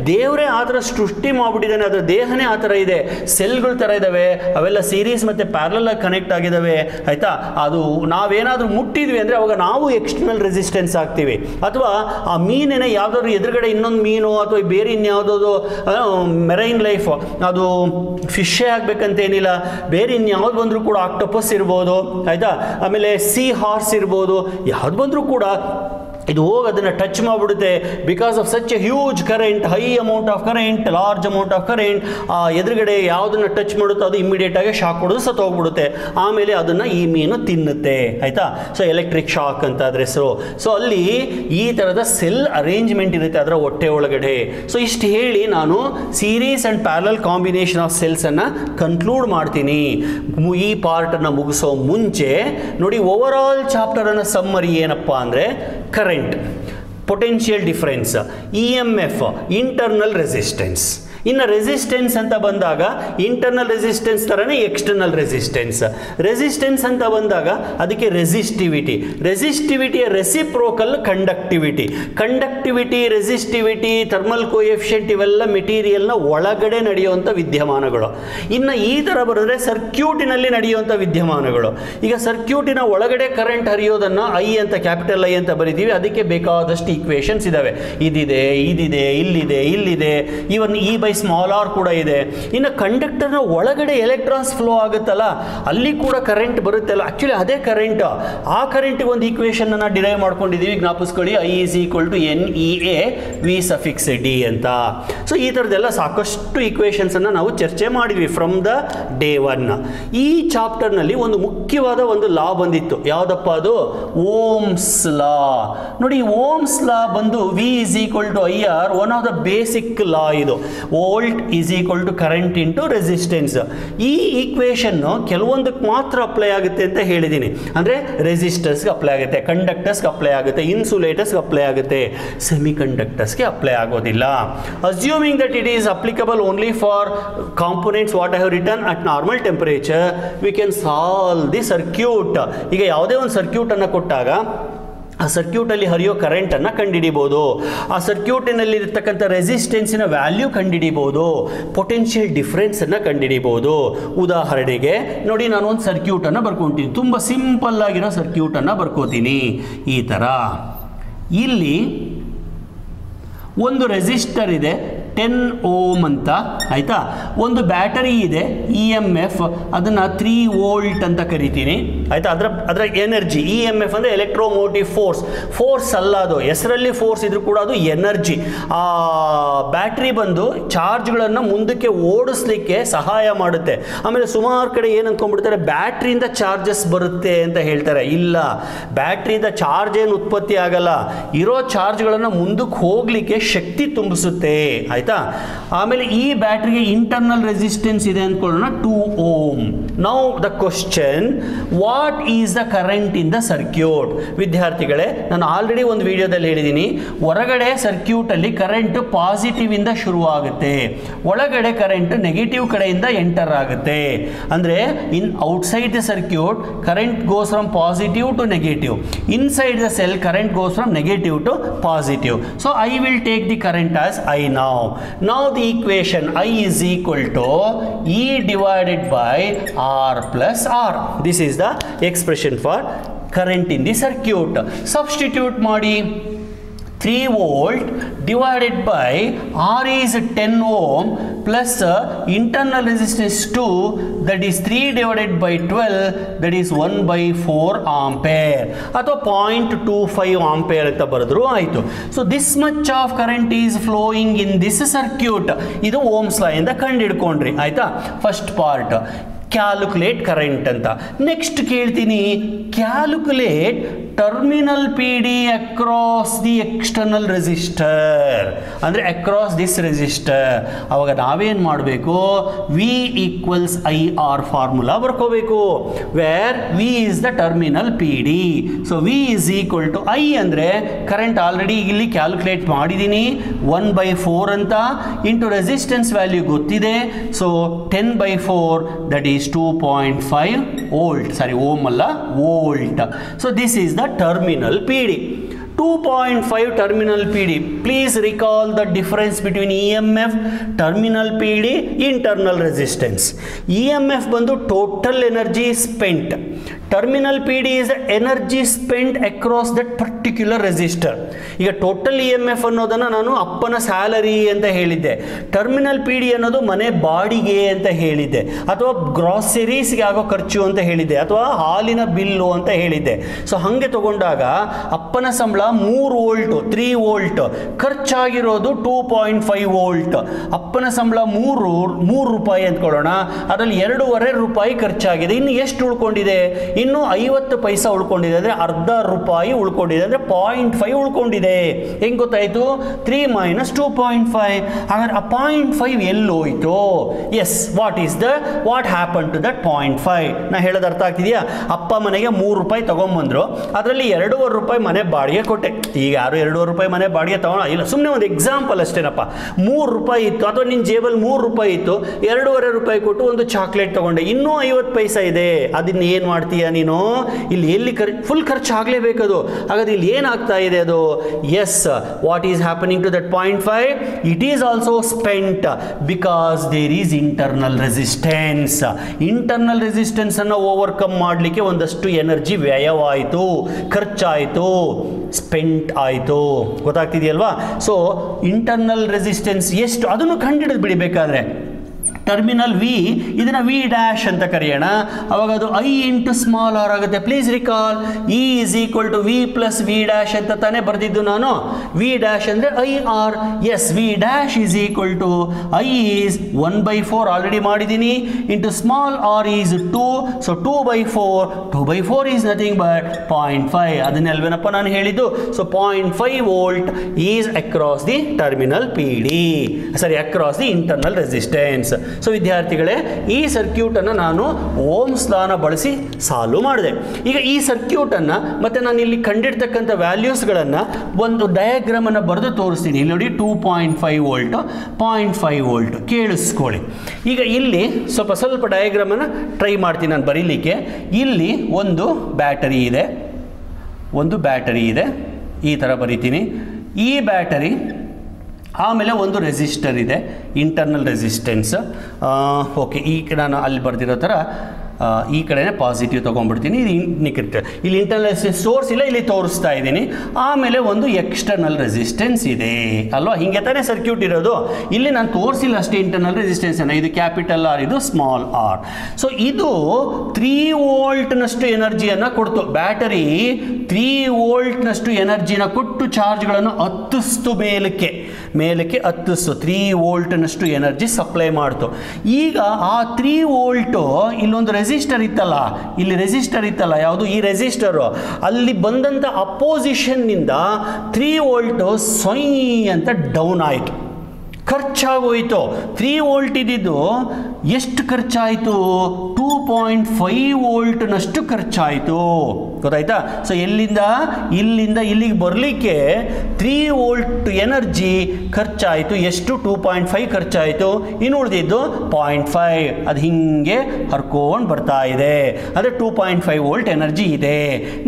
ದೇವರೇ ಆ ಥರ ಸೃಷ್ಟಿ ಮಾಡಿಬಿಟ್ಟಿದ್ದಾನೆ, ಅದರ ದೇಹನೇ ಆ ಥರ ಇದೆ, ಸೆಲ್ಗಳ ಥರ ಇದ್ದಾವೆ, ಅವೆಲ್ಲ ಸೀರೀಸ್ ಮತ್ತು ಪ್ಯಾರಲಲ್ ಆಗಿ ಕನೆಕ್ಟ್ ಆಗಿದ್ದಾವೆ. ಆಯಿತಾ? ಅದು ನಾವೇನಾದರೂ ಮುಟ್ಟಿದ್ವಿ ಅಂದರೆ ಅವಾಗ ನಾವು ಎಕ್ಸ್ಟರ್ನಲ್ ರೆಸಿಸ್ಟೆನ್ಸ್ ಆಗ್ತೀವಿ. ಅಥವಾ ಆ ಮೀನಿನ ಯಾವುದಾದ್ರು ಎದುರುಗಡೆ ಇನ್ನೊಂದು ಮೀನು ಅಥವಾ ಬೇರೆ ಇನ್ಯಾವುದಾದ್ರು ಮೆರೈನ್ ಲೈಫ್, ಅದು ಫಿಶ್ಶೇ ಆಗಬೇಕಂತೇನಿಲ್ಲ, ಬೇರೆ ಇನ್ಯಾವ್ದು ಬಂದರೂ ಕೂಡ ಆಕ್ಟೋಪಸ್ ಇರ್ಬೋದು, ಆಯಿತಾ? ಆಮೇಲೆ ಸಿ ಹಾರ್ಸ್ ಇರ್ಬೋದು, ಯಾವ್ದು ಬಂದರೂ ಕೂಡ ಇದು ಹೋಗಿ ಅದನ್ನು ಟಚ್ ಮಾಡಿಬಿಡುತ್ತೆ. Because of such a huge current, high amount of current, large amount of current, ಆ ಎದುರುಗಡೆ ಯಾವುದನ್ನು ಟಚ್ ಮಾಡುತ್ತೋ ಅದು ಇಮಿಡಿಯೇಟಾಗಿ ಶಾಕ್ ಹೊಡೆದು ಸತ್ತೋಗ್ಬಿಡುತ್ತೆ. ಆಮೇಲೆ ಅದನ್ನು ಈ ಮೀನು ತಿನ್ನುತ್ತೆ. ಆಯಿತಾ? ಸೊ ಎಲೆಕ್ಟ್ರಿಕ್ ಶಾಕ್ ಅಂತ ಅದ್ರ ಹೆಸರು. ಸೊ ಅಲ್ಲಿ ಈ ಥರದ ಸೆಲ್ ಅರೇಂಜ್ಮೆಂಟ್ ಇರುತ್ತೆ ಅದರ ಹೊಟ್ಟೆ ಒಳಗಡೆ. ಸೊ ಇಷ್ಟು ಹೇಳಿ ನಾನು series and parallel combination of ಸೆಲ್ಸನ್ನು ಕನ್ಕ್ಲೂಡ್ ಮಾಡ್ತೀನಿ. ಈ ಪಾರ್ಟನ್ನು ಮುಗಿಸೋ ಮುಂಚೆ ನೋಡಿ, ಓವರ್ ಆಲ್ ಚಾಪ್ಟರನ್ನು ಸಮ್ಮರಿ ಏನಪ್ಪ ಅಂದರೆ, current, potential difference, EMF, internal resistance, ಇನ್ನು ರೆಸಿಸ್ಟೆನ್ಸ್ ಅಂತ ಬಂದಾಗ ಇಂಟರ್ನಲ್ ರೆಸಿಸ್ಟೆನ್ಸ್ ಥರನೇ ಎಕ್ಸ್ಟರ್ನಲ್ ರೆಸಿಸ್ಟೆನ್ಸ್ ಅಂತ ಬಂದಾಗ ಅದಕ್ಕೆ ರೆಸಿಸ್ಟಿವಿಟಿಯ reciprocal conductivity resistivity thermal coefficient ಇವೆಲ್ಲ ಮೆಟೀರಿಯಲ್ನ ಒಳಗಡೆ ನಡೆಯುವಂಥ ವಿದ್ಯಮಾನಗಳು. ಇನ್ನು ಈ ಥರ ಬರೆದ್ರೆ ಸರ್ಕ್ಯೂಟಿನಲ್ಲಿ ನಡೆಯುವಂಥ ವಿದ್ಯಮಾನಗಳು. ಈಗ ಸರ್ಕ್ಯೂಟಿನ ಒಳಗಡೆ ಕರೆಂಟ್ ಹರಿಯೋದನ್ನು ಐ ಅಂತ ಕ್ಯಾಪಿಟಲ್ ಐ ಅಂತ ಬರಿತೀವಿ. ಅದಕ್ಕೆ ಬೇಕಾದಷ್ಟು ಈಕ್ವೇಷನ್ಸ್ ಇದ್ದಾವೆ. ಇದಿದೆ ಇಲ್ಲಿದೆ ಇವನ್ ಇ ಬೈ ಸ್ಮಾಲ್ ಆರ್ ಕೂಡ ಇದೆ. ಇನ್ನು ಕಂಡಕ್ಟರ್ನ ಒಳಗಡೆ ಎಲೆಕ್ಟ್ರಾನ್ಸ್ ಫ್ಲೋ ಆಗುತ್ತಲ್ಲ, ಅಲ್ಲಿ ಕೂಡ ಕರೆಂಟ್ ಬರುತ್ತಲ್ಲ. ಆಕ್ಚುಲಿ ಅದೇ ಕರೆಂಟ್. ಆ ಕರೆಂಟ್ಗೆ ಒಂದು ಈಕ್ವೇಷನ್ ಅನ್ನು ಡಿರೈವ್ ಮಾಡ್ಕೊಂಡಿದ್ದೀವಿ, ಜ್ಞಾಪಿಸ್ಕೊಳ್ಳಿ. I = NEA V∪D ಅಂತ. ಸೊ ಈ ಥರದ್ದೆಲ್ಲ ಸಾಕಷ್ಟು ಈಕ್ವೇಷನ್ಸ್ ಅನ್ನು ನಾವು ಚರ್ಚೆ ಮಾಡಿದ್ವಿ ಫ್ರಮ್ ದ ಡೇ 1. ಈ ಚಾಪ್ಟರ್ನಲ್ಲಿ ಒಂದು ಮುಖ್ಯವಾದ ಒಂದು ಲಾ ಬಂದಿತ್ತು. ಯಾವುದಪ್ಪ ಅದು? Ohm's law. ನೋಡಿ, ಓಮ್ಸ್ ಲಾ ಬಂದು V = IR, one of the basic law ಇದು. Volt = current into resistance. ಈ ಈಕ್ವೇಷನ್ ಕೆಲವೊಂದಕ್ಕೆ ಮಾತ್ರ ಅಪ್ಲೈ ಆಗುತ್ತೆ ಅಂತ ಹೇಳಿದ್ದೀನಿ. ಅಂದರೆ ರೆಸಿಸ್ಟರ್ಸ್ಗೆ ಅಪ್ಲೈ ಆಗುತ್ತೆ, ಕಂಡಕ್ಟರ್ಸ್ಗೆ ಅಪ್ಲೈ ಆಗುತ್ತೆ, ಇನ್ಸುಲೇಟರ್ಸ್ಗೆ ಅಪ್ಲೈ ಆಗುತ್ತೆ, ಸೆಮಿಕಂಡಕ್ಟರ್ಸ್ಗೆ ಅಪ್ಲೈ ಆಗೋದಿಲ್ಲ. Assuming that it is applicable only for components what I have return at normal temperature, we can solve the circuit. ಈಗ ಯಾವುದೇ ಒಂದು ಸರ್ಕ್ಯೂಟನ್ನು ಕೊಟ್ಟಾಗ ಆ ಸರ್ಕ್ಯೂಟಲ್ಲಿ ಹರಿಯೋ ಕರೆಂಟನ್ನು ಕಂಡುಹಿಡಿಬೋದು, ಆ ಸರ್ಕ್ಯೂಟಿನಲ್ಲಿರ್ತಕ್ಕಂಥ ರೆಸಿಸ್ಟೆನ್ಸಿನ ವ್ಯಾಲ್ಯೂ ಕಂಡುಹಿಡಿಬೋದು, ಪೊಟೆನ್ಷಿಯಲ್ ಡಿಫ್ರೆನ್ಸನ್ನು ಕಂಡುಹಿಡಿಬೋದು. ಉದಾಹರಣೆಗೆ ನೋಡಿ, ನಾನು ಒಂದು ಸರ್ಕ್ಯೂಟನ್ನು ಬರ್ಕೊತೀನಿ, ತುಂಬ ಸಿಂಪಲ್ ಆಗಿರೋ ಸರ್ಕ್ಯೂಟನ್ನು ಬರ್ಕೋತೀನಿ. ಈ ಥರ ಇಲ್ಲಿ ಒಂದು ರೆಸಿಸ್ಟರ್ ಇದೆ 10 ಓಮ್ ಅಂತ, ಆಯಿತಾ. ಒಂದು ಬ್ಯಾಟರಿ ಇದೆ EMF, ಅದನ್ನು 3 ವೋಲ್ಟ್ ಅಂತ ಕರಿತೀನಿ, ಆಯಿತಾ. ಅದರ ಎನರ್ಜಿ EMF ಅಂದರೆ ಎಲೆಕ್ಟ್ರೋಮೋಟಿವ್ ಫೋರ್ಸ್ ಅಲ್ಲ ಅದು. ಹೆಸರಲ್ಲಿ ಫೋರ್ಸ್ ಇದ್ರೂ ಕೂಡ ಅದು ಎನರ್ಜಿ. ಆ ಬ್ಯಾಟ್ರಿ ಬಂದು ಚಾರ್ಜ್ಗಳನ್ನು ಮುಂದಕ್ಕೆ ಓಡಿಸ್ಲಿಕ್ಕೆ ಸಹಾಯ ಮಾಡುತ್ತೆ. ಆಮೇಲೆ ಸುಮಾರು ಕಡೆ ಏನು ಅಂದ್ಕೊಂಡ್ಬಿಡ್ತಾರೆ, ಬ್ಯಾಟ್ರಿಯಿಂದ ಚಾರ್ಜಸ್ ಬರುತ್ತೆ ಅಂತ ಹೇಳ್ತಾರೆ. ಇಲ್ಲ, ಬ್ಯಾಟ್ರಿಯಿಂದ ಚಾರ್ಜ್ ಏನು ಉತ್ಪತ್ತಿ ಆಗಲ್ಲ, ಇರೋ ಚಾರ್ಜ್ಗಳನ್ನು ಮುಂದಕ್ಕೆ ಹೋಗಲಿಕ್ಕೆ ಶಕ್ತಿ ತುಂಬಿಸುತ್ತೆ, ಆಯ್ತಾ. ಆಮೇಲೆ ಈ ಬ್ಯಾಟ್ರಿಗೆ ಇಂಟರ್ನಲ್ ರೆಸಿಸ್ಟೆನ್ಸ್ ಇದೆ ಅಂದ್ಕೊಳ್ಳೋಣ, 2 ohm. Now the question, what is the current in the circuit? ವಿದ್ಯಾರ್ಥಿಗಳೇ, ನಾನು ಆಲ್ರೆಡಿ ಒಂದು ವಿಡಿಯೋದಲ್ಲಿ ಹೇಳಿದ್ದೀನಿ, ಹೊರಗಡೆ ಸರ್ಕ್ಯೂಟಲ್ಲಿ ಕರೆಂಟ್ ಪಾಸಿಟಿವ್ ಇಂದ ಶುರುವಾಗುತ್ತೆ, ಒಳಗಡೆ ಕರೆಂಟ್ ನೆಗೆಟಿವ್ ಕಡೆಯಿಂದ ಎಂಟರ್ ಆಗುತ್ತೆ. ಅಂದರೆ outside the circuit current goes from positive to negative, inside the cell current goes from negative to positive. So I will take the current as I now. Now the equation I is equal to E divided by R plus R. This is the expression for current in the circuit. Substitute ಮಾಡಿ. 3 volt divided by R is 10 ohm plus internal resistance 2, that is 3 divided by 12, that is 1/4 ampere ಅಥವಾ 0.25 ampere ಅಂತ ಬರೆದ್ರು ಆಯಿತು. So this much of current is flowing in this circuit. ಇದು Ohm's law ಇಂದ ಕಂಡು ಹಿಡ್ಕೊಂಡ್ರಿ, ಆಯಿತಾ. ಫಸ್ಟ್ ಪಾರ್ಟ್ ಕ್ಯಾಲ್ಕುಲೇಟ್ ಕರೆಂಟ್ ಅಂತ. ನೆಕ್ಸ್ಟ್ ಕೇಳ್ತೀನಿ, calculate terminal PD across the external resistor, ಅಂದರೆ ಅಕ್ರಾಸ್ ದಿಸ್ ರೆಸಿಸ್ಟರ್. ಅವಾಗ ನಾವೇನು ಮಾಡಬೇಕು, V = IR ಫಾರ್ಮುಲಾ ಬರ್ಕೋಬೇಕು, where V is the terminal PD. So V = I ಅಂದರೆ ಕರೆಂಟ್ ಆಲ್ರೆಡಿ ಇಲ್ಲಿ ಕ್ಯಾಲ್ಕುಲೇಟ್ ಮಾಡಿದ್ದೀನಿ, 1/4 ಅಂತ, ಇಂಟು ರೆಸಿಸ್ಟೆನ್ಸ್ ವ್ಯಾಲ್ಯೂ ಗೊತ್ತಿದೆ. So 10/4, that is 2.5 volt, sorry ohm ಅಲ್ಲ, volt. So this is the terminal PD. 2.5 terminal PD. Please recall the difference between EMF, terminal PD, internal resistance. EMF ಬಂದು total energy spent. Terminal PD is the energy spent across that particular resistor. ಈಗ total EMF ಅನ್ನೋದನ್ನು ನಾನು ಅಪ್ಪನ salary ಅಂತ ಹೇಳಿದ್ದೆ, terminal PD ಅನ್ನೋದು ಮನೆ ಬಾಡಿಗೆ ಅಂತ ಹೇಳಿದ್ದೆ, ಅಥವಾ ಗ್ರಾಸರೀಸ್ಗೆ ಆಗೋ ಖರ್ಚು ಅಂತ ಹೇಳಿದ್ದೆ, ಅಥವಾ ಹಾಲಿನ ಬಿಲ್ಲು ಅಂತ ಹೇಳಿದ್ದೆ. ಸೊ ಹಾಗೆ ತಗೊಂಡಾಗ ಅಪ್ಪನ ಸಂಬಳ 3 ವೋಲ್ಟ್, 3 ವೋಲ್ಟ್, ಖರ್ಚಾಗಿರೋದು 2.5 ವೋಲ್ಟ್. ಅಪ್ಪನ ಸಂಬಳ 3 ರೂಪಾಯಿ ಅಂದ್ಕೊಳ್ಳೋಣ, ಅದರಲ್ಲಿ 2.5 ರೂಪಾಯಿ ಖರ್ಚಾಗಿದೆ. ಇನ್ನು ಎಷ್ಟು ಉಳ್ಕೊಂಡಿದೆ? ಇನ್ನು 50 ಪೈಸಾ ಉಳ್ಕೊಂಡಿದೆ, ಅಂದರೆ ಅರ್ಧ ರೂಪಾಯಿ ಉಳ್ಕೊಂಡಿದೆ, ಅಂದರೆ 0.5 ಉಳ್ಕೊಂಡಿದೆ. ಹೆಂಗೆ ಗೊತ್ತಾಯಿತು? 3 - 2.5. ಹಾಗಾದ್ರೆ ಆ 0.5 ಎಲ್ಲೋಯ್ತು? Yes, what happen to that 0.5? ನಾ ಹೇಳೋದು ಅರ್ಥ ಆಗ್ತಿದೆಯಾ? ಅಪ್ಪ ಮನೆಗೆ 3 ರೂಪಾಯಿ ತಗೊಂಬಂದ್ರು, ಅದರಲ್ಲಿ 2.5 ರೂಪಾಯಿ ಮನೆ ಬಾಡಿಗೆ ಕೊಟ್ಟೆ. ಈಗ ಯಾರು 2.5 ರೂಪಾಯಿ ಮನೆ ಬಾಡಿಗೆ ತಗೊಳ್ಳೋ ಇಲ್ಲ, ಸುಮ್ಮನೆ ಒಂದು ಎಕ್ಸಾಂಪಲ್ ಅಷ್ಟೇನಪ್ಪ. 3 ರೂಪಾಯಿ ಇತ್ತು ಅಥವಾ ನಿನ್ನ ಜೇಬಲ್ಲಿ 3 ರೂಪಾಯಿ ಇತ್ತು, 2.5 ರೂಪಾಯಿ ಕೊಟ್ಟು ಒಂದು ಚಾಕ್ಲೇಟ್ ತಗೊಂಡೆ, ಇನ್ನೂ 50 ಪೈಸೆ ಇದೆ. ಅದನ್ನ ಏನು ಮಾಡ್ತೀಯ ನೀನು? ಇಲ್ಲಿ ಎಲ್ಲಿ ಫುಲ್ ಖರ್ಚು ಆಗಲೇಬೇಕದು. ಹಾಗಾದ್ರೆ ಇಲ್ಲಿ ಏನಾಗ್ತಾ ಇದೆ ಅದು? Yes, what is happening to that 0.5? It is also spent because there is internal resistance. Internal resistance ಅನ್ನು ಓವರ್ಕಮ್ ಮಾಡಲಿಕ್ಕೆ ಒಂದಷ್ಟು ಎನರ್ಜಿ ವ್ಯಯವಾಯಿತು, ಖರ್ಚಾಯಿತು, ಸ್ಪೆಂಟ್ ಆಯಿತು. ಗೊತ್ತಾಗ್ತಿದೆಯಲ್ವಾ? ಸೊ ಇಂಟರ್ನಲ್ ರೆಸಿಸ್ಟೆನ್ಸ್ ಎಷ್ಟು ಅದನ್ನು ಕಂಡುಹಿಡಿದು ಬಿಡಬೇಕಾದ್ರೆ ಟರ್ಮಿನಲ್ ವಿ, ಇದನ್ನು ವಿ ಡ್ಯಾಶ್ ಅಂತ ಕರೆಯೋಣ. ಅವಾಗ ಅದು ಐ ಇಂಟು ಸ್ಮಾಲ್ ಆರ್ ಆಗುತ್ತೆ. Please recall, E is equal to V plus V dash ಅಂತ ತಾನೇ ಬರೆದಿದ್ದು ನಾನು. ವಿ ಡ್ಯಾಶ್ ಅಂದರೆ I R. Yes, V dash is equal to I is 1/4 already ಮಾಡಿದ್ದೀನಿ, into small r is 2. So 2/4, 2/4 is nothing but 0.5. ಅದನ್ನೆಲ್ವೇನಪ್ಪ ನಾನು ಹೇಳಿದ್ದು. So 0.5 volt is across the terminal P D, sorry across the internal resistance. So ವಿದ್ಯಾರ್ಥಿಗಳೇ, ಈ ಸರ್ಕ್ಯೂಟನ್ನು ನಾನು Ohm's ಲಾನ ಬಳಸಿ solve ಮಾಡಿದೆ. ಈಗ ಈ ಸರ್ಕ್ಯೂಟನ್ನು ಮತ್ತು ನಾನು ಇಲ್ಲಿ ಕಂಡಿಡ್ತಕ್ಕಂಥ ವ್ಯಾಲ್ಯೂಸ್ಗಳನ್ನು ಒಂದು ಡಯಾಗ್ರಾಮನ್ನು ಬರೆದು ತೋರಿಸ್ತೀನಿ. ಇಲ್ಲಿ ನೋಡಿ 2.5 ವೋಲ್ಟು, 0.5 ವೋಲ್ಟು. ಕೇಳಿಸ್ಕೊಳ್ಳಿ. ಈಗ ಇಲ್ಲಿ ಸ್ವಲ್ಪ ಡಯಾಗ್ರಾಮನ್ನು ಟ್ರೈ ಮಾಡ್ತೀನಿ ನಾನು ಬರೀಲಿಕ್ಕೆ. ಇಲ್ಲಿ ಒಂದು ಬ್ಯಾಟರಿ ಇದೆ, ಈ ಥರ ಬರೀತೀನಿ. ಈ ಬ್ಯಾಟರಿ ಆಮೇಲೆ ಒಂದು ರೆಸಿಸ್ಟರ್ ಇದೆ, ಇಂಟರ್ನಲ್ ರೆಸಿಸ್ಟೆನ್ಸ್. ಓಕೆ, ಈ ನಾನು ಅಲ್ಲಿ ಬರ್ದಿರೋ ಥರ ಈ ಕಡೆನೇ ಪಾಸಿಟಿವ್ ತೊಗೊಂಡ್ಬಿಡ್ತೀನಿ. ಇದು ನೆಗೆಟಿವ್. ಇಲ್ಲಿ ಇಂಟರ್ನಲ್ ರೆಸಿಸ್ಟೆನ್ಸ್ ಸೋರ್ಸ್ ಇಲ್ಲ, ಇಲ್ಲಿ ತೋರಿಸ್ತಾ ಇದ್ದೀನಿ. ಆಮೇಲೆ ಒಂದು ಎಕ್ಸ್ಟರ್ನಲ್ ರೆಸಿಸ್ಟೆನ್ಸ್ ಇದೆ ಅಲ್ವಾ? ಹಿಂಗೆ ತಾನೇ ಸರ್ಕ್ಯೂಟ್ ಇರೋದು. ಇಲ್ಲಿ ನಾನು ತೋರಿಸಿಲ್ಲ ಅಷ್ಟೇ ಇಂಟರ್ನಲ್ ರೆಸಿಸ್ಟೆನ್ಸನ್ನು. ಇದು ಕ್ಯಾಪಿಟಲ್ ಆರ್, ಇದು ಸ್ಮಾಲ್ ಆರ್. ಸೊ ಇದು 3 ವೋಲ್ಟ್ನಷ್ಟು ಎನರ್ಜಿಯನ್ನು ಕೊಡ್ತು. ಬ್ಯಾಟರಿ 3 ವೋಲ್ಟ್ನಷ್ಟು ಎನರ್ಜಿನ ಕೊಟ್ಟು ಚಾರ್ಜ್ಗಳನ್ನು ಹತ್ತಿಸ್ತು, ಮೇಲಕ್ಕೆ ಹತ್ತಿಸ್ತು. 3 ವೋಲ್ಟ್ನಷ್ಟು ಎನರ್ಜಿ ಸಪ್ಲೈ ಮಾಡ್ತು. ಈಗ ಆ 3 ವೋಲ್ಟು ಇಲ್ಲೊಂದು ರೆಸಿಸ್ಟರ್ ಇತ್ತಲ್ಲ, ಯಾವುದು ಈ ರೆಸಿಸ್ಟರು, ಅಲ್ಲಿ ಬಂದಂಥ ಅಪೋಸಿಷನ್ನಿಂದ 3 ವೋಲ್ಟು ಸ್ವಯ್ ಅಂತ ಡೌನ್ ಆಯಿತು, ಖರ್ಚಾಗೋಯಿತು. 3 ವೋಲ್ಟ್ ಇದ್ದಿದ್ದು ಎಷ್ಟು ಖರ್ಚಾಯಿತು? 2.5 ವೋಲ್ಟ್ನಷ್ಟು ಖರ್ಚಾಯಿತು. ಗೊತ್ತಾಯ್ತಾ? ಸೊ ಇಲ್ಲಿಂದ ಇಲ್ಲಿಗೆ ಬರಲಿಕ್ಕೆ 3 ವೋಲ್ಟ್ ಎನರ್ಜಿ ಖರ್ಚಾಯಿತು. ಎಷ್ಟು? 2.5 ಖರ್ಚಾಯಿತು. ಇನ್ನು ಉಳಿದಿದ್ದು 0.5. ಅದು ಹಿಂಗೆ ಹರ್ಕೊಂಡು ಬರ್ತಾ ಇದೆ. ಅಂದರೆ 2.5 ವೋಲ್ಟ್ ಎನರ್ಜಿ ಇದೆ.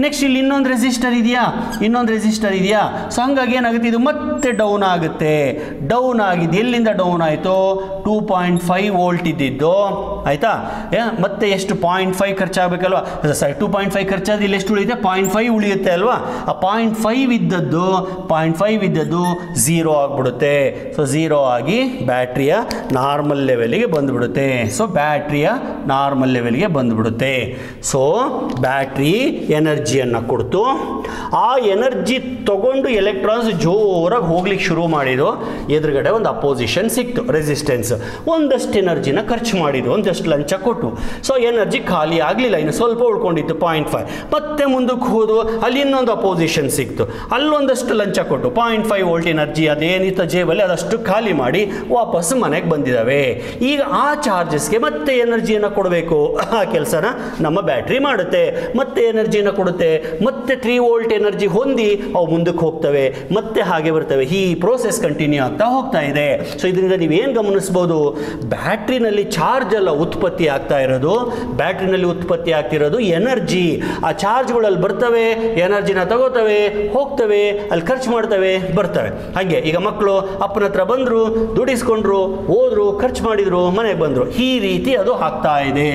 ನೆಕ್ಸ್ಟ್ ಇಲ್ಲಿ ಇನ್ನೊಂದು ರೆಸಿಸ್ಟರ್ ಇದೆಯಾ? ಸೊ ಹಂಗಾಗಿ ಏನಾಗುತ್ತೆ? ಇದು ಮತ್ತೆ ಡೌನ್ ಆಗುತ್ತೆ. ಡೌನ್ ಆಗಿದೆ. ಎಲ್ಲಿಂದ ಡೌನ್ ಆಯಿತು? 2.5 ವೋಲ್ಟ್ ಇದ್ದಿದ್ದು, ಆಯಿತಾ? ಮತ್ತೆ ಎಷ್ಟು? 0.5 ಖರ್ಚಾಗಬೇಕಲ್ವಾ? ಸರಿ, 2.5 ಖರ್ಚಾದ ಇಲ್ಲಿ ಎಷ್ಟು ಉಳಿಯುತ್ತೆ? 0.5 ಉಳಿಯುತ್ತೆ ಅಲ್ವಾ? ಆ 0.5 ಇದ್ದದ್ದು 0 ಆಗಿಬಿಡುತ್ತೆ. ಸೊ 0 ಆಗಿ ಬ್ಯಾಟ್ರಿಯ ನಾರ್ಮಲ್ ಲೆವೆಲ್ಗೆ ಬಂದುಬಿಡುತ್ತೆ. ಸೊ ಬ್ಯಾಟ್ರಿ ಎನರ್ಜಿಯನ್ನು ಕೊಡ್ತು. ಆ ಎನರ್ಜಿ ತಗೊಂಡು ಎಲೆಕ್ಟ್ರಾನ್ಸ್ ಜೋರಾಗಿ ಹೋಗ್ಲಿಕ್ಕೆ ಶುರು ಮಾಡಿದ್ದು. ಎದುರುಗಡೆ ಒಂದು ಅಪೋಸಿಷನ್ ಸಿಕ್ತು, ರೆಸಿಸ್ಟೆನ್ಸ್. ಒಂದಷ್ಟು ಎನರ್ಜಿನ ಖರ್ಚು ಮಾಡಿದ್ದು, ಒಂದಷ್ಟು ಲಂಚ ಕೊಟ್ಟು. ಸೊ ಎನರ್ಜಿ ಖಾಲಿ ಆಗಲಿಲ್ಲ, ಇನ್ನು ಸ್ವಲ್ಪ ಉಳ್ಕೊಂಡಿತ್ತು 0.5. ಮತ್ತೆ ಮುಂದಕ್ಕೆ ಹೋದು, ಅಲ್ಲಿ ಇನ್ನೊಂದು ಅಪೋಸಿಷನ್ ಸಿಕ್ತು, ಅಲ್ಲೊಂದಷ್ಟು ಲಂಚ ಕೊಟ್ಟು 0.5 ವೋಲ್ಟ್ ಎನರ್ಜಿ ಅದೇನಿತ್ತು ಜೇಬಲ್ಲಿ ಅದಷ್ಟು ಖಾಲಿ ಮಾಡಿ ವಾಪಸ್ ಮನೆಗೆ ಬಂದಿದ್ದಾವೆ. ಈಗ ಆ ಚಾರ್ಜಸ್ಗೆ ಮತ್ತೆ ಎನರ್ಜಿಯನ್ನು ಕೊಡಬೇಕು. ಆ ಕೆಲಸನ ನಮ್ಮ ಬ್ಯಾಟ್ರಿ ಮಾಡುತ್ತೆ. ಮತ್ತೆ ಎನರ್ಜಿಯನ್ನು ಕೊಡುತ್ತೆ. ಮತ್ತೆ 3 ವೋಲ್ಟ್ ಎನರ್ಜಿ ಹೊಂದಿ ಅವು ಮುಂದಕ್ಕೆ ಹೋಗ್ತವೆ, ಮತ್ತೆ ಹಾಗೆ ಬರ್ತವೆ. ಈ ಪ್ರೋಸೆಸ್ ಕಂಟಿನ್ಯೂ ಆಗ್ತಾ ಹೋಗ್ತಾ ಇದೆ. ಸೊ ಇದರಿಂದ ನೀವೇನು ಗಮನಿಸ್ಬೋದು? ಬ್ಯಾಟ್ರಿನಲ್ಲಿ ಚಾರ್ಜ್ ಎಲ್ಲ ಉತ್ಪತ್ತಿ ಆಗ್ತಾ ಇರೋದು, ಬ್ಯಾಟ್ರಿನಲ್ಲಿ ಉತ್ಪತ್ತಿ ಆಗ್ತಿರೋದು ಎನರ್ಜಿ. ಆ ಚಾರ್ಜ್ಗಳಲ್ಲಿ ಬರ್ತವೆ, ಎನರ್ಜಿನ ತಗೋತವೆ, ಹೋಗ್ತವೆ, ಅಲ್ಲಿ ಖರ್ಚು ಮಾಡ್ತವೆ, ಬರ್ತವೆ. ಹಾಗೆ ಈಗ ಮಕ್ಕಳು ಅಪ್ಪನ ಹತ್ರ ಬಂದರು, ದುಡಿಸ್ಕೊಂಡ್ರು, ಹೋದ್ರು, ಖರ್ಚು ಮಾಡಿದ್ರು, ಮನೆಗೆ ಬಂದರು. ಈ ರೀತಿ ಅದು ಆಗ್ತಾ ಇದೆ.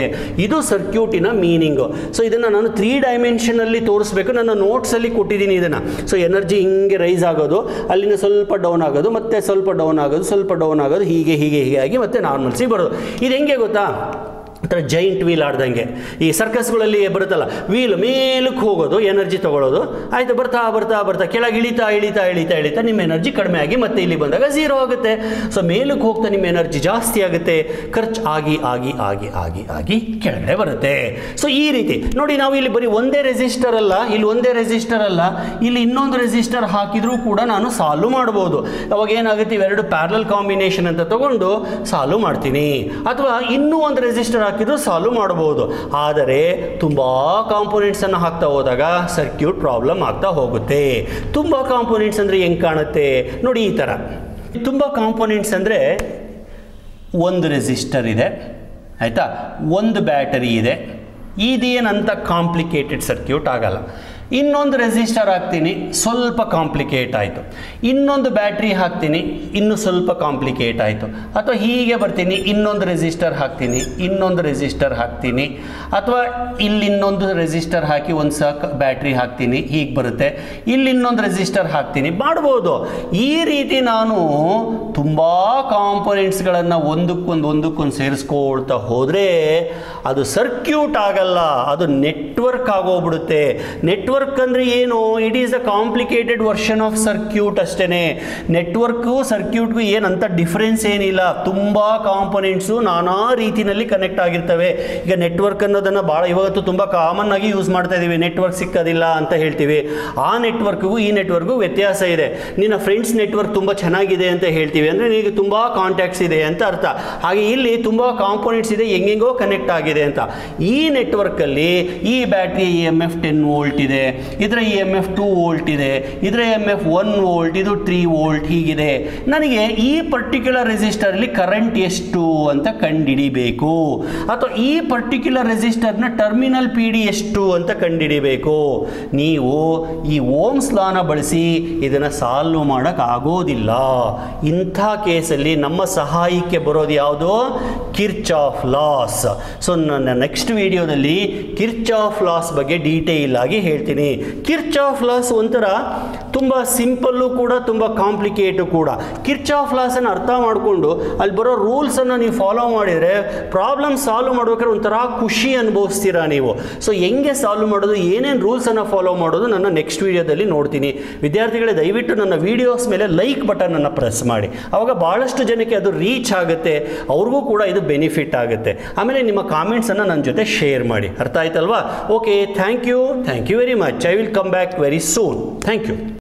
ಇದು ಸರ್ಕ್ಯೂಟಿನ ಮೀನಿಂಗು. ಸೊ ಇದನ್ನು ನಾನು 3 ಡೈಮೆನ್ಷನಲ್ಲಿ ತೋರಿಸ್ಬೇಕು. ನನ್ನ ನೋಟ್ಸಲ್ಲಿ ಕೊಟ್ಟಿದ್ದೀನಿ ಇದನ್ನು. ಸೊ ಎನರ್ಜಿ ಹಿಂಗೆ ರೈಸ್ ಆಗೋದು, ಅಲ್ಲಿಂದ ಸ್ವಲ್ಪ ಡೌನ್ ಆಗೋದು, ಮತ್ತೆ ಸ್ವಲ್ಪ ಡೌನ್ ಆಗೋದು, ಹೀಗೆ ಆಗಿ ಮತ್ತೆ ನಾರ್ಮಲ್ಸಿಗೆ ಬರೋದು. ಇದು ಹೆಂಗೆ ಗೊತ್ತಾ? ಒಂಥರ ಜೈಂಟ್ ವೀಲ್ ಆಡ್ದಂಗೆ. ಈ ಸರ್ಕಸ್ಗಳಲ್ಲಿ ಬರುತ್ತಲ್ಲ, ವೀಲ್ ಮೇಲಕ್ಕೆ ಹೋಗೋದು, ಎನರ್ಜಿ ತೊಗೊಳ್ಳೋದು, ಆಯಿತು, ಬರ್ತಾ ಕೆಳಗೆ ಇಳಿತಾ ನಿಮ್ಮ ಎನರ್ಜಿ ಕಡಿಮೆ ಆಗಿ ಮತ್ತೆ ಇಲ್ಲಿ ಬಂದಾಗ 0 ಆಗುತ್ತೆ. ಸೊ ಮೇಲಕ್ಕೆ ಹೋಗ್ತಾ ನಿಮ್ಮ ಎನರ್ಜಿ ಜಾಸ್ತಿ ಆಗುತ್ತೆ, ಖರ್ಚು ಆಗಿ ಕೆಳಗಡೆ ಬರುತ್ತೆ. ಸೊ ಈ ರೀತಿ ನೋಡಿ, ನಾವು ಇಲ್ಲಿ ಬರೀ ಒಂದೇ ರೆಸಿಸ್ಟರ್ ಅಲ್ಲ, ಇಲ್ಲಿ ಇನ್ನೊಂದು ರೆಸಿಸ್ಟರ್ ಹಾಕಿದ್ರೂ ಕೂಡ ನಾನು ಸಾಲ್ವ್ ಮಾಡ್ಬೋದು. ಅವಾಗ ಏನಾಗುತ್ತೆ? ಇವೆರಡು ಪ್ಯಾರಲಲ್ ಕಾಂಬಿನೇಷನ್ ಅಂತ ತಗೊಂಡು ಸಾಲ್ವ್ ಮಾಡ್ತೀನಿ. ಅಥವಾ ಇನ್ನೂ ಒಂದು ರೆಸಿಸ್ಟರ್ ಹಾಕಿದ್ರು ಸಾಲ್ವ್ ಮಾಡಬಹುದು. ಆದರೆ ತುಂಬ ಕಾಂಪೋನೆಂಟ್ಸನ್ನು ಹಾಕ್ತಾ ಹೋದಾಗ ಸರ್ಕ್ಯೂಟ್ ಪ್ರಾಬ್ಲಮ್ ಆಗ್ತಾ ಹೋಗುತ್ತೆ. ತುಂಬ ಕಾಂಪೋನೆಂಟ್ಸ್ ಅಂದರೆ ಹೆಂಗೆ ಕಾಣುತ್ತೆ ನೋಡಿ, ಈ ಥರ ತುಂಬ ಕಾಂಪೋನೆಂಟ್ಸ್ ಅಂದರೆ ಒಂದು ರೆಸಿಸ್ಟರ್ ಇದೆ ಆಯಿತಾ, ಒಂದು ಬ್ಯಾಟರಿ ಇದೆ, ಇದೇನಂತ ಕಾಂಪ್ಲಿಕೇಟೆಡ್ ಸರ್ಕ್ಯೂಟ್ ಆಗಲ್ಲ. ಇನ್ನೊಂದು ರೆಸಿಸ್ಟರ್ ಹಾಕ್ತೀನಿ, ಸ್ವಲ್ಪ ಕಾಂಪ್ಲಿಕೇಟ್ ಆಯಿತು. ಇನ್ನೊಂದು ಬ್ಯಾಟ್ರಿ ಹಾಕ್ತೀನಿ, ಇನ್ನೂ ಸ್ವಲ್ಪ ಕಾಂಪ್ಲಿಕೇಟ್ ಆಯಿತು. ಅಥವಾ ಹೀಗೆ ಬರ್ತೀನಿ, ಇನ್ನೊಂದು ರೆಸಿಸ್ಟರ್ ಹಾಕ್ತೀನಿ, ಇನ್ನೊಂದು ರೆಸಿಸ್ಟರ್ ಹಾಕ್ತೀನಿ, ಅಥವಾ ಇಲ್ಲಿ ಇನ್ನೊಂದು ರೆಸಿಸ್ಟರ್ ಹಾಕಿ ಒಂದು ಬ್ಯಾಟ್ರಿ ಹಾಕ್ತೀನಿ, ಹೀಗೆ ಬರುತ್ತೆ. ಇಲ್ಲಿ ಇನ್ನೊಂದು ರೆಸಿಸ್ಟರ್ ಹಾಕ್ತೀನಿ, ಮಾಡ್ಬೋದು. ಈ ರೀತಿ ನಾನು ತುಂಬ ಕಾಂಪೋನೆಂಟ್ಸ್ಗಳನ್ನು ಒಂದಕ್ಕೊಂದು ಸೇರಿಸ್ಕೊಳ್ತಾ ಹೋದರೆ ಅದು ಸರ್ಕ್ಯೂಟ್ ಆಗಲ್ಲ, ಅದು ನೆಟ್ವರ್ಕ್ ಆಗೋಗ್ಬಿಡುತ್ತೆ. ನೆಟ್ವರ್ಕ್ ಅಂದರೆ ಏನು? It is a complicated version of circuit ಅಷ್ಟೇ. ನೆಟ್ವರ್ಕು ಸರ್ಕ್ಯೂಟ್ಗೂ ಏನಂತ ಡಿಫ್ರೆನ್ಸ್ ಏನಿಲ್ಲ. ತುಂಬ ಕಾಂಪೋನೆಂಟ್ಸು ನಾನಾ ರೀತಿಯಲ್ಲಿ ಕನೆಕ್ಟ್ ಆಗಿರ್ತವೆ. ಈಗ ನೆಟ್ವರ್ಕ್ ಅನ್ನೋದನ್ನು ಭಾಳ ಇವತ್ತು ತುಂಬ ಕಾಮನ್ ಆಗಿ ಯೂಸ್ ಮಾಡ್ತಾ ಇದ್ದೀವಿ. ನೆಟ್ವರ್ಕ್ ಸಿಕ್ಕೋದಿಲ್ಲ ಅಂತ ಹೇಳ್ತೀವಿ. ಆ ನೆಟ್ವರ್ಕ್ಗೂ ಈ ನೆಟ್ವರ್ಕ್ಗೂ ವ್ಯತ್ಯಾಸ ಇದೆ. ನಿನ್ನ ಫ್ರೆಂಡ್ಸ್ ನೆಟ್ವರ್ಕ್ ತುಂಬ ಚೆನ್ನಾಗಿದೆ ಅಂತ ಹೇಳ್ತೀವಿ ಅಂದರೆ ನಿನಗೆ ತುಂಬ ಕಾಂಟ್ಯಾಕ್ಟ್ಸ್ ಇದೆ ಅಂತ ಅರ್ಥ. ಹಾಗೆ ಇಲ್ಲಿ ತುಂಬ ಕಾಂಪೋನೆಂಟ್ಸ್ ಇದೆ, ಹೆಂಗೆಂಗೋ ಕನೆಕ್ಟ್ ಆಗಿದೆ ಅಂತ. ಈ ನೆಟ್ವರ್ಕಲ್ಲಿ ಈ ಬ್ಯಾಟ್ರಿ EMF 10 ವೋಲ್ಟ್ ಇದೆ, ಇದರ EMF 2 ವೋಲ್ಟ್ ಇದೆ, ಇದರ EMF 1 ವೋಲ್ಟ್, ಇದು 3 ವೋಲ್ಟ್ ಹೀಗಿದೆ. ನನಗೆ ಈ ಪರ್ಟಿಕ್ಯುಲರ್ ರೆಸಿಸ್ಟರ್ಲಿ ಕರೆಂಟ್ ಎಷ್ಟು ಅಂತ ಕಂಡುಹಿಡಿಬೇಕು, ಅಥವಾ ಈ ಪರ್ಟಿಕ್ಯುಲರ್ ರೆಸಿಸ್ಟರ್ನ ಟರ್ಮಿನಲ್ PD ಎಷ್ಟು ಅಂತ ಕಂಡುಹಿಡಿಬೇಕು. ನೀವು ಈ ಓಮ್ಸ್ ಲಾನ ಬಳಸಿ ಇದನ್ನು ಸಾಲ್ವ್ ಮಾಡೋಕ್ಕಾಗೋದಿಲ್ಲ. ಇಂಥ ಕೇಸಲ್ಲಿ ನಮ್ಮ ಸಹಾಯಕ್ಕೆ ಬರೋದು ಯಾವುದು? Kirchhoff loss. ಸೊ ನನ್ನ ನೆಕ್ಸ್ಟ್ ವಿಡಿಯೋದಲ್ಲಿ ಕಿರ್ಚಾಫ್ ಲಾಸ್ ಬಗ್ಗೆ ಡೀಟೇಲ್ ಆಗಿ ಹೇಳ್ತೀನಿ. ಕಿರ್ಚಾಫ್ ಲಾಸ್ ಒಂಥರ ತುಂಬ ಸಿಂಪಲ್ಲು ಕೂಡ, ತುಂಬ ಕಾಂಪ್ಲಿಕೇಟು ಕೂಡ. ಕಿರ್ಚಾಫ್ ಲಾಸನ್ನು ಅರ್ಥ ಮಾಡಿಕೊಂಡು ಅಲ್ಲಿ ಬರೋ ರೂಲ್ಸನ್ನು ನೀವು ಫಾಲೋ ಮಾಡಿದರೆ ಪ್ರಾಬ್ಲಮ್ ಸಾಲ್ವ್ ಮಾಡ್ಬೇಕಾದ್ರೆ ಒಂಥರ ಖುಷಿ ಅನುಭವಿಸ್ತೀರಾ ನೀವು. ಸೊ ಹೆಂಗೆ ಸಾಲ್ವ್ ಮಾಡೋದು, ಏನೇನು ರೂಲ್ಸನ್ನು ಫಾಲೋ ಮಾಡೋದು ನನ್ನ ನೆಕ್ಸ್ಟ್ ವಿಡಿಯೋದಲ್ಲಿ ನೋಡ್ತೀನಿ. ವಿದ್ಯಾರ್ಥಿಗಳೇ, ದಯವಿಟ್ಟು ನನ್ನ ವೀಡಿಯೋಸ್ ಮೇಲೆ ಲೈಕ್ ಬಟನನ್ನು ಪ್ರೆಸ್ ಮಾಡಿ. ಆವಾಗ ಭಾಳಷ್ಟು ಜನಕ್ಕೆ ಅದು ರೀಚ್ ಆಗುತ್ತೆ, ಅವ್ರಿಗೂ ಕೂಡ ಇದು ಬೆನಿಫಿಟ್ ಆಗುತ್ತೆ. ಆಮೇಲೆ ನಿಮ್ಮ ಕಾಮೆಂಟ್ಸನ್ನು ನನ್ನ ಜೊತೆ ಶೇರ್ ಮಾಡಿ. ಅರ್ಥ ಆಯ್ತಲ್ವಾ? Okay, thank you very much. I will come back very soon. Thank you.